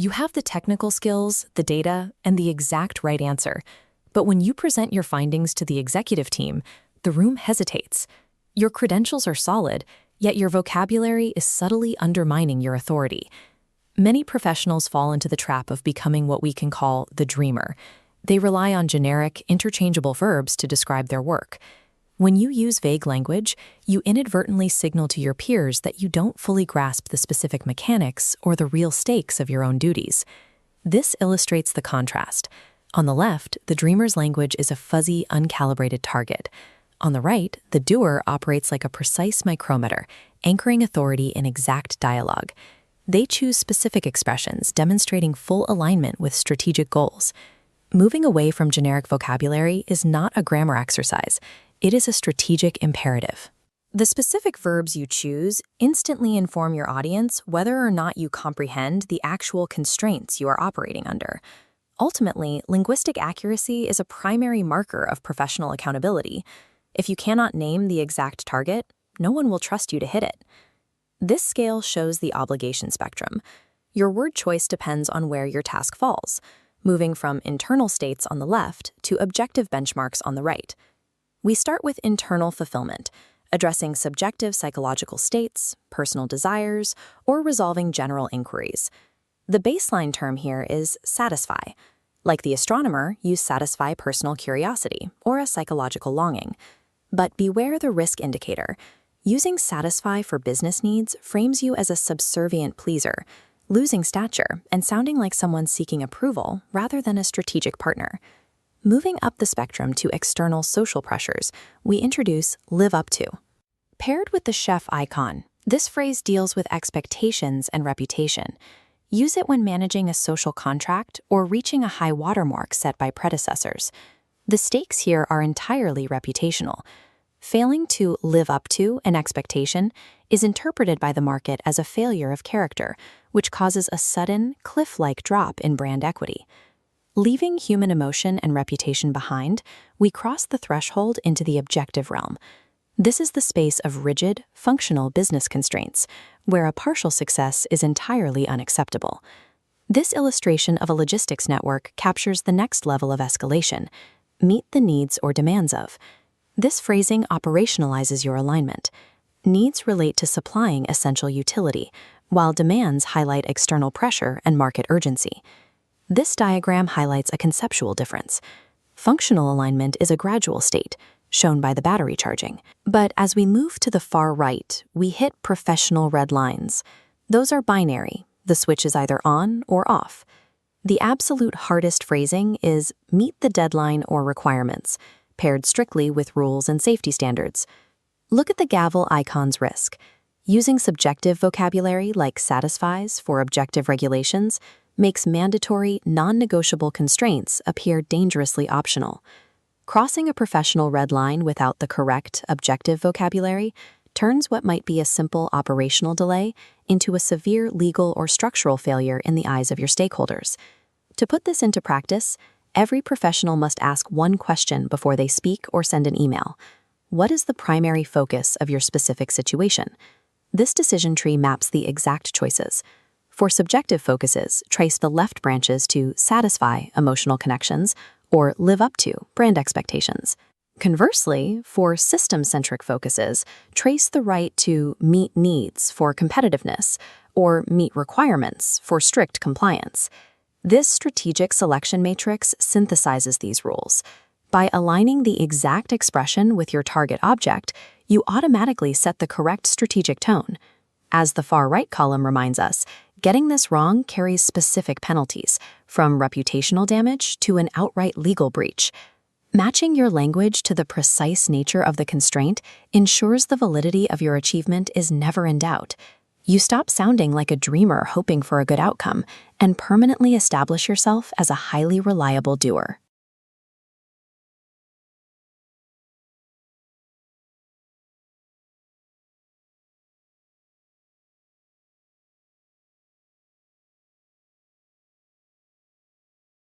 You have the technical skills, the data, and the exact right answer. But when you present your findings to the executive team, the room hesitates. Your credentials are solid, yet your vocabulary is subtly undermining your authority. Many professionals fall into the trap of becoming what we can call the dreamer. They rely on generic, interchangeable verbs to describe their work. When you use vague language, you inadvertently signal to your peers that you don't fully grasp the specific mechanics or the real stakes of your own duties. This illustrates the contrast. On the left, the dreamer's language is a fuzzy, uncalibrated target. On the right, the doer operates like a precise micrometer, anchoring authority in exact dialogue. They choose specific expressions, demonstrating full alignment with strategic goals. Moving away from generic vocabulary is not a grammar exercise. It is a strategic imperative. The specific verbs you choose instantly inform your audience whether or not you comprehend the actual constraints you are operating under. Ultimately, linguistic accuracy is a primary marker of professional accountability. If you cannot name the exact target, no one will trust you to hit it. This scale shows the obligation spectrum. Your word choice depends on where your task falls, moving from internal states on the left to objective benchmarks on the right. We start with internal fulfillment, addressing subjective psychological states, personal desires, or resolving general inquiries. The baseline term here is satisfy. Like the astronomer, you satisfy personal curiosity or a psychological longing. But beware the risk indicator. Using satisfy for business needs frames you as a subservient pleaser, losing stature and sounding like someone seeking approval rather than a strategic partner. Moving up the spectrum to external social pressures, we introduce live up to. Paired with the chef icon, this phrase deals with expectations and reputation. Use it when managing a social contract or reaching a high watermark set by predecessors. The stakes here are entirely reputational. Failing to live up to an expectation is interpreted by the market as a failure of character, which causes a sudden, cliff-like drop in brand equity. Leaving human emotion and reputation behind, we cross the threshold into the objective realm. This is the space of rigid, functional business constraints, where a partial success is entirely unacceptable. This illustration of a logistics network captures the next level of escalation: meet the needs or demands of. This phrasing operationalizes your alignment. Needs relate to supplying essential utility, while demands highlight external pressure and market urgency. This diagram highlights a conceptual difference. Functional alignment is a gradual state, shown by the battery charging. But as we move to the far right, we hit professional red lines. Those are binary. The switch is either on or off. The absolute hardest phrasing is meet the deadline or requirements, paired strictly with rules and safety standards. Look at the gavel icon's risk. Using subjective vocabulary like satisfies for objective regulations makes mandatory, non-negotiable constraints appear dangerously optional. Crossing a professional red line without the correct, objective vocabulary turns what might be a simple operational delay into a severe legal or structural failure in the eyes of your stakeholders. To put this into practice, every professional must ask one question before they speak or send an email. What is the primary focus of your specific situation? This decision tree maps the exact choices. For subjective focuses, trace the left branches to satisfy emotional connections or live up to brand expectations. Conversely, for system-centric focuses, trace the right to meet needs for competitiveness or meet requirements for strict compliance. This strategic selection matrix synthesizes these rules. By aligning the exact expression with your target object, you automatically set the correct strategic tone. As the far right column reminds us, getting this wrong carries specific penalties, from reputational damage to an outright legal breach. Matching your language to the precise nature of the constraint ensures the validity of your achievement is never in doubt. You stop sounding like a dreamer hoping for a good outcome and permanently establish yourself as a highly reliable doer.